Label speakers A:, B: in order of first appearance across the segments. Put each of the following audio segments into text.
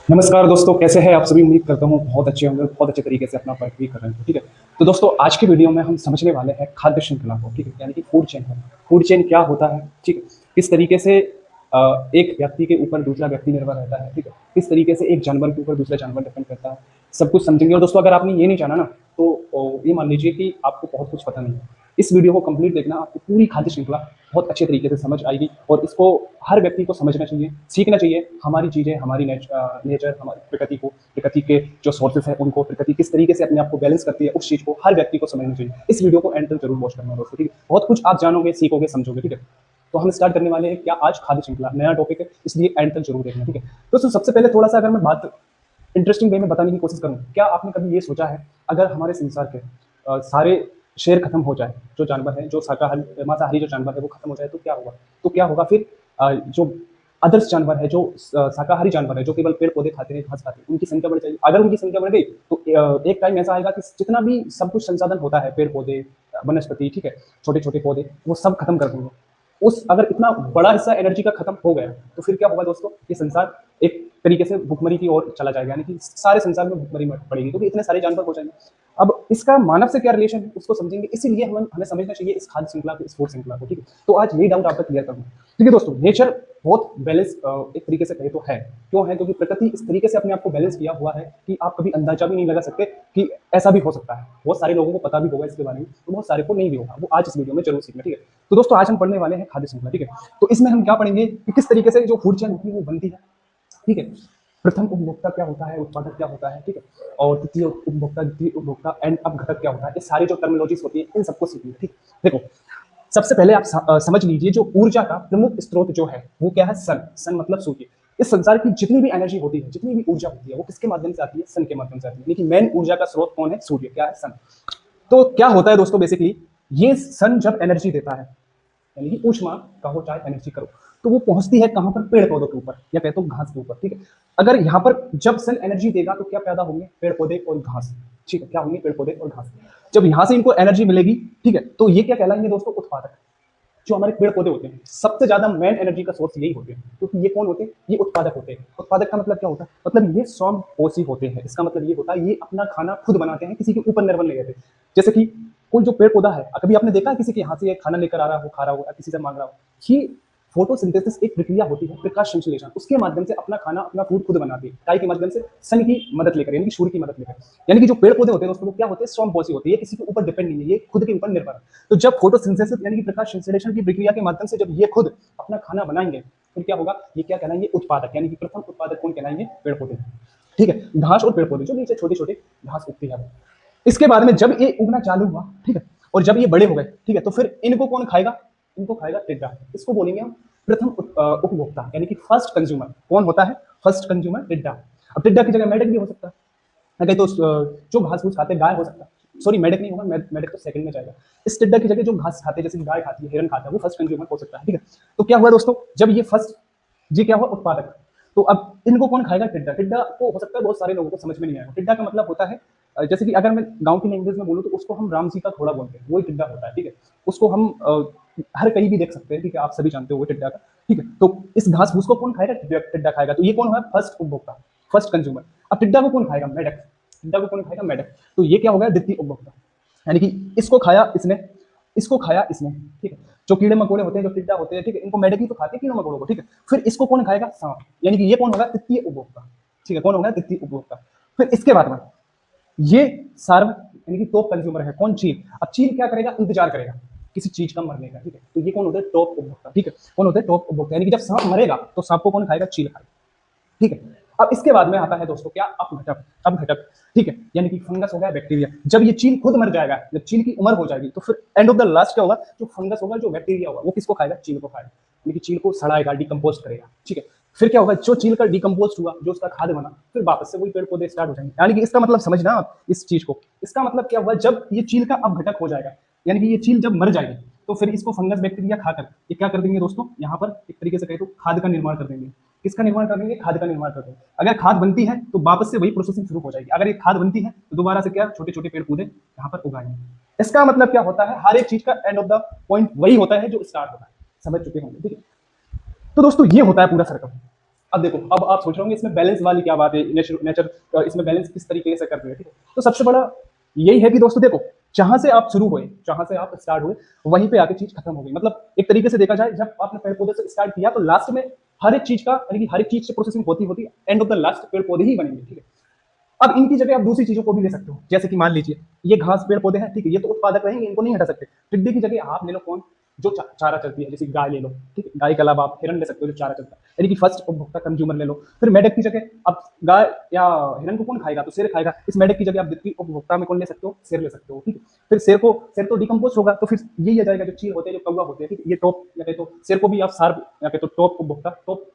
A: नमस्कार दोस्तों, कैसे हैं आप सभी। उम्मीद करता हूँ बहुत अच्छे होंगे, बहुत अच्छे तरीके से अपना वर्क भी कर रहे हैं। ठीक है, तो दोस्तों आज के वीडियो में हम समझने वाले हैं खाद्य श्रृंखला को। ठीक है, यानी कि फूड चेन को। फूड चेन क्या होता है, ठीक है, किस तरीके से एक व्यक्ति के ऊपर दूसरा व्यक्ति निर्भर रहता है, ठीक है, किस तरीके से एक जानवर के ऊपर दूसरा जानवर डिपेंड करता है, सब कुछ समझेंगे। और दोस्तों अगर आपने ये नहीं जाना ना, तो ये मान लीजिए कि आपको बहुत कुछ पता नहीं है। इस वीडियो को कंप्लीट देखना, आपको पूरी खाद्य श्रृंखला बहुत अच्छे तरीके से समझ आएगी। और इसको हर व्यक्ति को समझना चाहिए, सीखना चाहिए। हमारी चीज़ें, हमारी नेचर, हमारी प्रकृति को, प्रकृति के जो सोर्सेस हैं उनको, प्रकृति किस तरीके से अपने आप को बैलेंस करती है, उस चीज़ को हर व्यक्ति को समझना चाहिए। इस वीडियो को एंड तक जरूर वॉच करना दोस्तों, ठीक है। बहुत कुछ आप जानोगे, सीखोगे, समझोगे। ठीक है, तो हम स्टार्ट करने वाले हैं क्या आज खाद्य श्रृंखला, नया टॉपिक है, इसलिए एंड तक जरूर देखना। ठीक है, दोस्तों सबसे पहले थोड़ा सा अगर मैं बात इंटरेस्टिंग वे में बताने की कोशिश करूँ, क्या आपने कभी ये सोचा है अगर हमारे संसार के सारे शेर खत्म हो जाए, जो जानवर है, जो शाकाहारी मांसाहारी जो जानवर है वो खत्म हो जाए, तो क्या होगा? तो क्या होगा फिर? जो अदर्स जानवर है, जो शाकाहारी जानवर है, जो केवल पेड़ पौधे खाते हैं, घास खाते हैं, उनकी संख्या बढ़ जाएगी। अगर उनकी संख्या बढ़ गई तो एक टाइम ऐसा आएगा कि जितना भी सब कुछ संसाधन होता है, पेड़ पौधे, वनस्पति, ठीक है, छोटे छोटे पौधे, वो सब खत्म कर देंगे। उस अगर इतना बड़ा हिस्सा एनर्जी का खत्म हो गया तो फिर क्या होगा दोस्तों? ये संसार एक तरीके से भुखमरी की ओर चला जाएगा, यानी कि सारे संसार में भुखमरी पड़ेगी, क्योंकि इतने सारे जानवर हो जाएंगे। अब इसका मानव से क्या रिलेशन है उसको समझेंगे, इसीलिए हमें समझना चाहिए इस खाद्य श्रृंखला को, इस फूड श्रृंखला को। ठीक है, तो आज ये डाउट आपका क्लियर करूंगा। ठीक है दोस्तों, नेचर बहुत बैलेंस एक तरीके से कहे तो है। क्यों है? क्योंकि प्रकृति इस तरीके से अपने आप को बैलेंस किया हुआ है कि आप कभी अंदाजा भी नहीं लगा सकते कि ऐसा भी हो सकता है। बहुत सारे लोगों को पता भी होगा इसके बारे में, तो बहुत सारे को नहीं भी होगा। वो आज इस वीडियो में जरूर सीखना। ठीक है, तो दोस्तों आज हम पढ़ने वाले हैं खाद्य श्रृंखला। ठीक है, तो इसमें हम क्या पढ़ेंगे कि किस तरीके से जो फूड चेन होती है वो बनती है। ठीक है, प्रथम उपभोक्ता क्या होता है, उत्पादक क्या होता है, ठीक है, और द्वितीय उपभोक्ता, द्वितीय उपभोक्ता, एंड अब घटक क्या होता है। ये सारी जो टर्मिनोलॉजीज होती है इन सबको सीखिए। ठीक, देखो सबसे पहले आप समझ लीजिए जो ऊर्जा का प्रमुख स्रोत जो है वो क्या है? सन। सन मतलब सूर्य। इस संसार की जितनी भी एनर्जी होती है, जितनी भी ऊर्जा होती है, वो किसके माध्यम से आती है? सन के माध्यम से आती है। लेकिन मेन ऊर्जा का स्रोत कौन है? सूर्य। क्या है? सन। तो क्या होता है दोस्तों, बेसिकली ये सन जब एनर्जी देता है, यानी कि ऊष्मा कहो चाहे एनर्जी करो, तो वो पहुंचती है कहां पर? पेड़ पौधों के ऊपर, या कहते हो घास के ऊपर। ठीक है, अगर यहाँ पर जब सन एनर्जी देगा तो क्या पैदा होंगे? पेड़ पौधे और घास। ठीक है, क्या होंगे? पेड़ पौधे और घास। जब यहां से इनको एनर्जी मिलेगी, ठीक है, तो ये क्या कहलाएंगे दोस्तों? उत्पादक। जो हमारे पेड़ पौधे होते हैं सबसे ज्यादा मेन एनर्जी का सोर्स यही होते हैं, क्योंकि ये कौन होते हैं? ये उत्पादक होते हैं। उत्पादक का मतलब क्या होता है? मतलब ये स्वयंपोषी होते हैं। इसका मतलब ये होता है ये अपना खाना खुद बनाते हैं, किसी के ऊपर निर्भर नहीं रहते। जैसे कि कोई जो पेड़ पौधा है, कभी आपने देखा है किसी के यहाँ से खाना लेकर आ रहा हो, खा रहा हो, या किसी से मांग रहा हो? ये फोटोसिंथेसिस एक प्रक्रिया होती है, प्रकाश संश्लेषण, उसके माध्यम से अपना खाना, अपना फूड खुद बनाती है। काय के माध्यम से? सन की मदद लेकर, यानी कि सूर्य की मदद लेकर। यानी कि जो पेड़ पौधे होते हैं दोस्तों वो क्या होते हैं? स्वयंपोषी होते हैं, ये किसी के ऊपर डिपेंड नहीं है, ये खुद के ऊपर निर्भर है। तो जब फोटोसिंथेसिस यानी कि प्रकाश संश्लेषण की प्रक्रिया के माध्यम से जब ये खुद अपना खाना बनाएंगे, फिर क्या होगा? ये क्या कहलाएंगे? उत्पादक। यानी कि प्रथम उत्पादक कौन कहलाएंगे? पेड़ पौधे। ठीक है, घास और पेड़ पौधे जो नीचे छोटे छोटे घास उगती है। इसके बाद में जब ये उगना चालू हुआ, ठीक है, और जब ये बड़े हो गए, ठीक है, तो फिर इनको कौन खाएगा? इनको खाएगा टिड्डा। इसको बोलेंगे हम प्रथम उपभोक्ता, यानी कि फर्स्ट कंज्यूमर। कौन होता है फर्स्ट कंज्यूमर? टिड्डा। अब टिड्डा की जगह मेढक भी हो सकता है, नहीं तो जो घास फूस खाते हैं गाय हो सकता है। सॉरी, मेढक नहीं होगा, मेढक तो सेकंड में जाएगा। इस टिड्डा की जगह जो घास खाते हैं, जैसे गाय खाती है, हिरन खाता है, वो फर्स्ट कंज्यूमर हो सकता है। ठीक है, तो क्या हुआ दोस्तों? जब ये फर्स्ट, ये क्या हुआ? उत्पादक। तो अब इनको कौन खाएगा? टिड्डा। टिड्डा को हो सकता है बहुत सारे लोगों को समझ में नहीं आएगा। टिड्डा का मतलब होता है जैसे कि अगर मैं गांव की लैंग्वेज में बोलूं तो उसको हम राम जी का घोड़ा बोलते हैं, वही टिड्डा होता है। ठीक है, उसको हम हर कहीं भी देख सकते हैं। ठीक है, आप सभी जानते हो वो टिड्डा का। ठीक है, तो इस घास फूस को कौन खाएगा? टिड्डा खाएगा। तो ये कौन हुआ? फर्स्ट उपभोक्ता, फर्स्ट कंज्यूमर। अब टिड्डा को कौन खाएगा? मेढक। टिड्डा को कौन खाएगा? मेढक। तो ये क्या हो गया? द्वितीय उपभोक्ता, यानी कि इसको खाया इसने, इसको खाया इसने। ठीक है, जो कीड़े मकोड़े होते हैं, जो टिड्डा होते हैं, ठीक है, इनको मेढक ही तो खाते हैं, कीड़े मकोड़ों को। ठीक है, फिर इसको कौन खाएगा? सांप। यानी कि ये कौन होगा? तृतीय उपभोक्ता। ठीक है, कौन होगा? तृतीय उपभोक्ता। फिर इसके बाद में ये सार्व, यानी कि टॉप कंज्यूमर है। कौन? चील। अब चील क्या करेगा? इंतजार करेगा किसी चीज का मरने का। ठीक है, तो ये कौन होता है? टॉप उपभोक्ता। ठीक है, कौन होता है? टॉप उपभोक्ता। यानी कि जब सांप मरेगा तो सांप को कौन खाएगा? चील खाएगा। ठीक है, अब इसके बाद में आता है दोस्तों क्या? अपघटक। अपघटक, ठीक है, यानी कि फंगस हो गया, बैक्टीरिया। जब ये चील खुद मर जाएगा, जब चील की उम्र हो जाएगी, तो फिर एंड ऑफ द लास्ट क्या होगा? जो फंगस होगा, जो बैक्टीरिया होगा, वो किसको खाएगा? चील को खाएगा, यानी कि चील को सड़ाएगा, डिकम्पोज करेगा। ठीक है, फिर क्या होगा? जो चील का डिकम्पोज हुआ, जो उसका खाद बना, फिर वापस से वही पेड़ पौधे स्टार्ट हो जाएंगे। यानी कि इसका मतलब समझना आप इस चीज को। इसका मतलब क्या हुआ? जब ये चील का अपघटक हो जाएगा, यानी कि ये चील जब मर जाएगी, तो फिर इसको फंगस बैक्टीरिया खाकर ये क्या कर देंगे दोस्तों? यहाँ पर एक तरीके से कहे तो खाद का निर्माण कर देंगे। किसका निर्माण कर देंगे? खाद का निर्माण कर देंगे। अगर खाद बनती है तो वापस से वही प्रोसेसिंग शुरू हो जाएगी। अगर ये खाद बनती है तो दोबारा से क्या? छोटे छोटे पेड़ पौधे यहाँ पर उगाएंगे। इसका मतलब क्या होता है? हर एक चीज का एंड ऑफ द पॉइंट वही होता है जो स्टार्ट होता है। समझ चुके होंगे। ठीक है, तो दोस्तों ये होता है पूरा सर्कल। अब देखो, अब आप सोच रहे होंगे इसमें बैलेंस वाली क्या बात है, नेचर नेचर इसमें बैलेंस किस तरीके से कर रहे हैं, ठीक है। तो सबसे बड़ा यही है कि दोस्तों देखो, जहां से आप शुरू हुए, जहां से आप स्टार्ट हुए, वहीं पे आके चीज खत्म हो गई। मतलब एक तरीके से देखा जाए, जब आपने पेड़ पौधे से स्टार्ट किया तो लास्ट में हर एक चीज का, यानी कि हर एक चीज से प्रोसेसिंग होती होती एंड ऑफ द लास्ट पेड़ पौधे ही बनेंगे, ठीक है। अब इनकी जगह आप दूसरी चीजों को भी ले सकते हो, जैसे कि मान लीजिए ये घास पेड़ पौधे हैं, ठीक है, ये तो उत्पादक रहेंगे, इनको नहीं हटा सकते। टिड्डी की जगह आप ले लो कौन, जो चारा चलती है, जैसे गाय ले लो, ठीक है, गाय के अलावा आप हिरन ले सकते हो जो चारा चलता है, यानी कि फर्स्ट उपभोक्ता कंज्यूमर ले लो। फिर मेढक की जगह अब गाय या हिरन को कौन खाएगा, तो शेर खाएगा। इस मेढक की जगह आप द्वितीय उपभोक्ता में कौन ले सकते हो, शेर ले सकते हो, ठीक है। फिर शेर तो डिकम्पोज होगा, तो फिर यही आ जाएगा जो चील होते हैं, जो कौवा होते हैं, ठीक है, ये टॉप या कहे तो शेर को भी आप सार या कहे तो टॉप उपभोक्ता, टॉप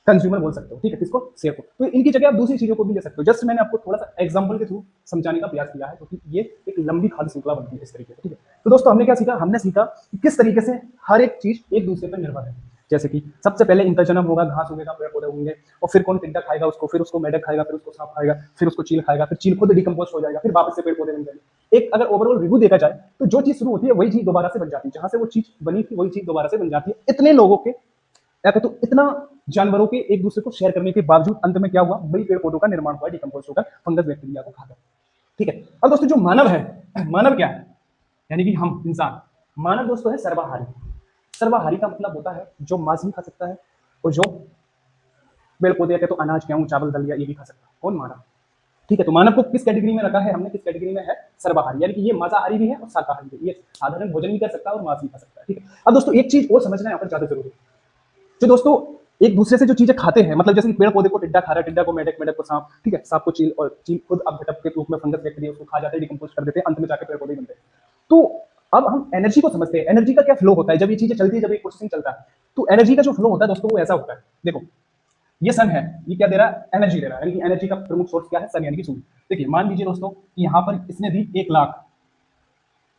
A: कंज्यूमर बोल सकते हो, ठीक है, किसको, शेयर को। तो इनकी जगह आप दूसरी चीजों को भी ले सकते हो। जस्ट मैंने आपको थोड़ा सा एग्जांपल के थ्रू समझाने का प्रयास किया है, क्योंकि ये एक लंबी खाद्य श्रृंखला बनती है इस तरीके से, ठीक है। तो दोस्तों हमने क्या सीखा, हमने सीखा कि किस तरीके से हर एक चीज एक दूसरे पर निर्भर है। जैसे कि सबसे पहले इंतर्जनम होगा, घास उगेगा, पेड़ पौधे होंगे, और फिर कौन, टिड्डा खाएगा उसको, फिर उसको मेढक खाएगा, फिर उसको सांप खाएगा, फिर उसको चील खाएगा, फिर चील खुद डिकम्पोज हो जाएगा, फिर वापस से पेड़ पौधे बन जाएंगे। एक अगर ओवरऑल रिव्यू देखा जाए तो जो चीज शुरू होती है वही चीज दोबारा से बन जाती है, जहां से वो चीज बनी थी वही चीज दोबारा से बन जाती है। इतने लोगों के या तो इतना जानवरों के एक दूसरे को शेयर करने के बावजूद अंत में क्या हुआ, बड़ी पेड़ पौधों का निर्माण हुआ, डिकम्पोज होकर फंगस बैक्टीरिया को खाकर, ठीक है। अब दोस्तों जो मानव है, मानव क्या है, यानी कि हम इंसान, मानव दोस्तों है सर्वाहारी। सर्वाहारी का मतलब होता है जो मांस भी खा सकता है और जो पेड़ पौधे या तो अनाज, गेहूं, चावल, दलिया ये भी खा सकता है। कौन, मानव, ठीक है। तो मानव को किस कैटेगरी में रखा है हमने, किस कैटेगरी में है, सर्वाहारी, यानी कि ये मांसाहारी भी है और शाकाहारी भी है, ये साधारण भोजन भी कर सकता है और मांस भी खा सकता है, ठीक है। अब दोस्तों एक चीज और समझना यहाँ पर ज्यादा जरूरी है, जो दोस्तों एक दूसरे से जो चीजें खाते हैं, मतलब जैसे कि पेड़ पौधे को टिड्डा खा रहा है, टिड्डा को मेढक, मेढक को सांप, ठीक है, सांप को चील, और चील खुद अब घटक के रूप में फंगस बैक्टीरिया उसको खा जाते हैं, डिकम्पोज कर देते हैं, अंत में जाकर पेड़ पौधे बनते हैं। तो अब हम एनर्जी को समझते हैं, एनर्जी का क्या फ्लो होता है जब ये चीजें चलती है, जब ये प्रोसेसिंग चलता है, तो एनर्जी का जो फ्लो होता है दोस्तों वो ऐसा होता है। देखो ये सन है, ये क्या दे रहा है, एनर्जी दे रहा है, यानी कि एनर्जी का प्रमुख सोर्स क्या है, सन यानी कि सूर्य। देखिए मान लीजिए दोस्तों कि यहाँ पर इसने दी 1 लाख,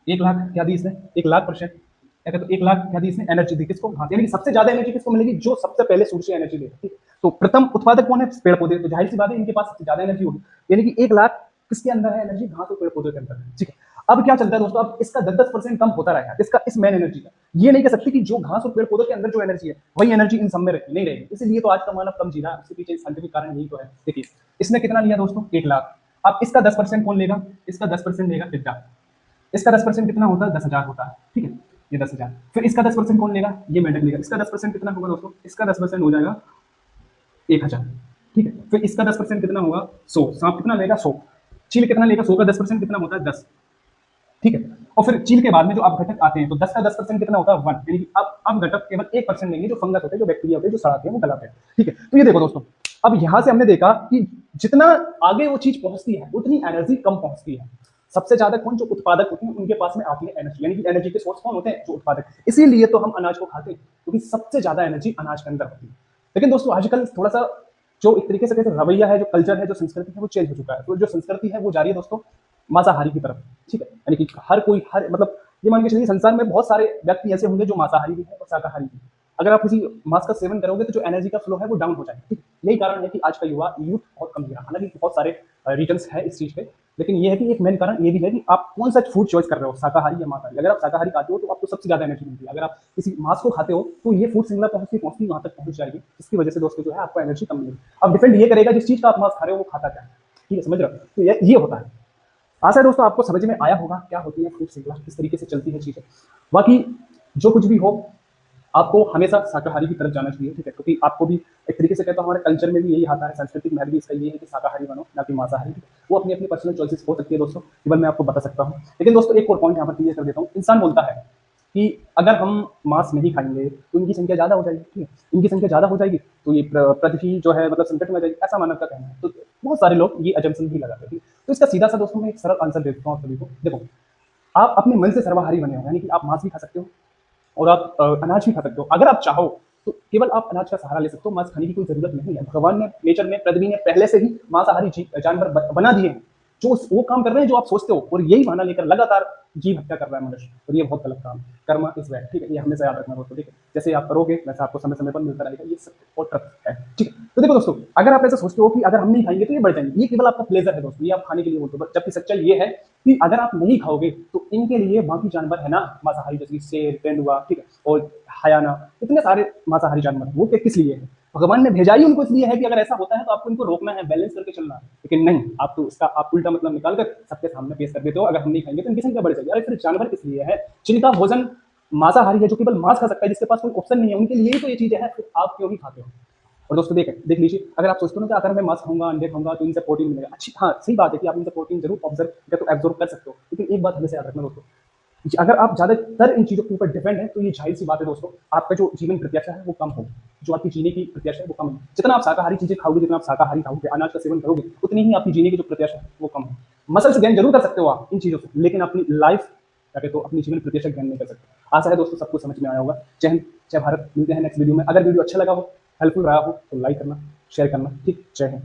A: 1 लाख क्या दी इसने, 1 लाख%, या तो 1 लाख क्या दी इसने, एनर्जी दी किसको, घास, यानी कि सबसे ज्यादा एनर्जी किसको मिलेगी, जो सबसे पहले सूर्य से एनर्जी देगा, ठीक। तो प्रथम उत्पादक कौन है, पेड़ पौधे, तो जाहिर सी बात है इनके पास सबसे ज्यादा एनर्जी होगी, यानी कि 1 लाख किसके अंदर है एनर्जी, घास और पेड़ पौधे के अंदर है, ठीक है। अब क्या चलता है दोस्तों, अब इसका 10-10% कम होता रहेगा, इसका इस मेन एनर्जी का। ये नहीं कह सकते कि जो घास और पेड़ पौधों के अंदर जो एनर्जी है वही एनर्जी इन सब में रहती नहीं रहेगी, इसलिए तो आज का मानव कम जी रहा है, उसके पीछे साइंटिफिक कारण यही तो है। देखिए इसने कितना लिया दोस्तों, 1 लाख, अब इसका 10% कौन लेगा, इसका 10% लेगा टिड्डा, इसका 10% कितना होता है, 10,000 होता है, ठीक है, ये 10,000। फिर इसका 10% कौन लेगा, ये मेढक लेगा, इसका 10% कितना होगा दोस्तों, इसका 10% हो जाएगा 1,000, ठीक है। फिर इसका 10% कितना होगा, 100, सांप कितना लेगा, 100, चील कितना लेगा, 100 का 10% कितना होता है, 10, ठीक है। और फिर चील के बाद में जो अब घटक आते हैं, तो 10 का 10% कितना होता है, 1, यानी कि अब घटक केवल 1% लेंगे, जो फंगस होते हैं, जो बैक्टीरिया होते हैं, जो सड़ाते हैं, वो गलाते हैं, ठीक है। तो ये देखो दोस्तों, अब यहां से हमने देखा कि जितना आगे वो चीज पहुंचती है उतनी एनर्जी कम पहुंचती है। सबसे ज्यादा कौन, जो उत्पादक होते हैं उनके पास में आती है एनर्जी, यानी कि एनर्जी के सोर्स कौन होते हैं, जो उत्पादक। इसीलिए तो हम अनाज को खाते हैं, क्योंकि सबसे ज्यादा एनर्जी अनाज के अंदर होती है। लेकिन दोस्तों आजकल थोड़ा सा जो एक तरीके से कहते हैं रवैया है, जो कल्चर है, जो संस्कृति है, वो चेंज हो चुका है। तो जो संस्कृति है वो जा रही है दोस्तों मांसाहारी की तरफ, ठीक है, यानी कि हर कोई, हर मतलब ये मान के चलिए संसार में बहुत सारे व्यक्ति ऐसे होंगे जो मांसाहारी भी है और शाकाहारी भी है। अगर आप किसी मांस का सेवन करोगे तो जो एनर्जी का फ्लो है वो डाउन हो जाएगा, ठीक। यही कारण है कि आज का युवा यूथ बहुत कम गिरा, हालांकि बहुत सारे रीजंस है इस चीज पे, लेकिन ये है कि एक मेन कारण ये भी है कि आप कौन सा फूड चॉइस कर रहे हो, शाकाहारी या मांसाहारी। अगर आप शाकाहारी खाते हो तो आपको सबसे ज्यादा एनर्जी मिलती है, अगर आप किसी मांस को खाते हो तो ये फूड श्रृंखला पहुंचती वहां तक पहुंच जाएगी, जिसकी वजह से दोस्तों जो है आपको एनर्जी कम मिलेगी। अब डिपेंड ये करेगा जिस चीज का आप मांस खा रहे हो वो खाता क्या है, ठीक है, समझ रहे हो। तो ये होता है। आशा है दोस्तों आपको समझ में आया होगा क्या होती है फूड श्रृंखला, किस तरीके से चलती है चीजें। बाकी जो कुछ भी हो, आपको हमेशा शाकाहारी की तरफ जाना चाहिए, ठीक है, क्योंकि आपको भी एक तरीके से कहता हूँ हमारे कल्चर में भी यही आता है, सांस्कृतिक महत्व भी इसका ये है कि शाकाहारी बनो ना कि मांसाहारी। वो अपनी अपनी पर्सनल चॉइसेस हो सकती है दोस्तों, केवल मैं आपको बता सकता हूँ। लेकिन दोस्तों एक और पॉइंट यहाँ पर क्लियर कर देता हूँ, इंसान बोलता है कि अगर हम मांस नहीं खाएंगे तो इनकी संख्या ज्यादा हो जाएगी, ठीक है, इनकी संख्या ज्यादा हो जाएगी तो ये पृथ्वी जो है मतलब संकट में आ जाएगी, ऐसा मानव का कहना है। तो बहुत सारे लोग ये अजम्पशन भी लगाते हैं। तो इसका सीधा सा दोस्तों मैं एक सरल आंसर देता हूँ सभी को। देखो आप अपने मन से सर्वाहारी बने हो, यानी कि आप मांस भी खा सकते हो और आप अनाज भी खा सकते हो। अगर आप चाहो तो केवल आप अनाज का सहारा ले सकते हो, मांस खाने की कोई जरूरत नहीं है। भगवान ने, नेचर ने, पृथ्वी ने पहले से ही मांसाहारी जानवर बना दिए हैं जो वो काम कर रहे हैं जो आप सोचते हो, और यही बहाना लेकर लगातार जीव हत्या कर रहा है मनुष्य, और ये बहुत गलत काम है। कर्म इज बैड, ठीक है, ये हमेशा याद रखना दोस्तों, ठीक है। जैसे आप करोगे वैसे आपको समय समय पर मिलता रहेगा, ये सब और ट्रस्ट है, ठीक है। तो देखो दोस्तों, अगर आप ऐसा सोचते हो कि अगर हम नहीं खाएंगे तो ये बढ़ जाएंगे, ये केवल आपका प्लेजर है दोस्तों, ये आप खाने के लिए बोलते हो, जबकि सच्चाई ये है कि अगर आप नहीं खाओगे तो इनके लिए बाकी जानवर है ना मांसाहारी, जैसे शेर, तेंदुआ, ठीक है, और हयाना, इतने सारे मांसाहारी जानवर वो किस लिए है, भगवान ने भेजा ही उनको इसलिए है कि अगर ऐसा होता है तो आपको इनको रोकना है, बैलेंस करके चलना है। लेकिन नहीं, आप तो उसका आप उल्टा मतलब निकाल कर सबके सामने पेश कर देते हो, अगर हम नहीं खाएंगे तो इनकी संख्या बढ़ जाएगी। अरे फिर जानवर किस लिए है? जिनका भोजन मांसाहारी है, जो केवल मांस खा सकता है, जिसके पास कोई ऑप्शन नहीं है, उनके लिए ही तो ये चीजें है, फिर आप क्यों ही खाते हो? और दोस्तों देख लीजिए, अगर आप सोचते हो ना कि अगर मैं मांस खाऊंगा, अंडे खाऊंगा तो इनसे प्रोटीन मिलेगा, अच्छी हाँ सही बात है कि आप इनसे प्रोटीन जरूर एब्जॉर्व कर सकते हो, लेकिन एक बात हमेशा याद रखना दोस्तों, अगर आप ज्यादातर इन चीजों के ऊपर डिपेंड है तो ये जाहिर सी बात है दोस्तों, आपका जो जीवन प्रत्याशा है वो कम होगी, जो आपकी जीने की प्रत्याशा है वो कम होगी। जितना आप शाकाहारी चीजें खाओगे, जितना आप शाकाहारी खाओगे, अनाज का सेवन करोगे, उतनी ही आपकी जीने की जो प्रत्याशा है वो कम होगी। मसल्स गेन जरूर कर सकते हो आप इन चीजों से, लेकिन अपनी लाइफ तो अपनी जीवन प्रत्याशा गेन नहीं कर सकते। आशा है दोस्तों सबको समझ में आया होगा। जय हिंद, जय भारत। मिलते हैं नेक्स्ट वीडियो में। अगर वीडियो अच्छा लगा हो, हेल्पफुल रहा हो तो लाइक करना, शेयर करना। ठीक, जय हिंद।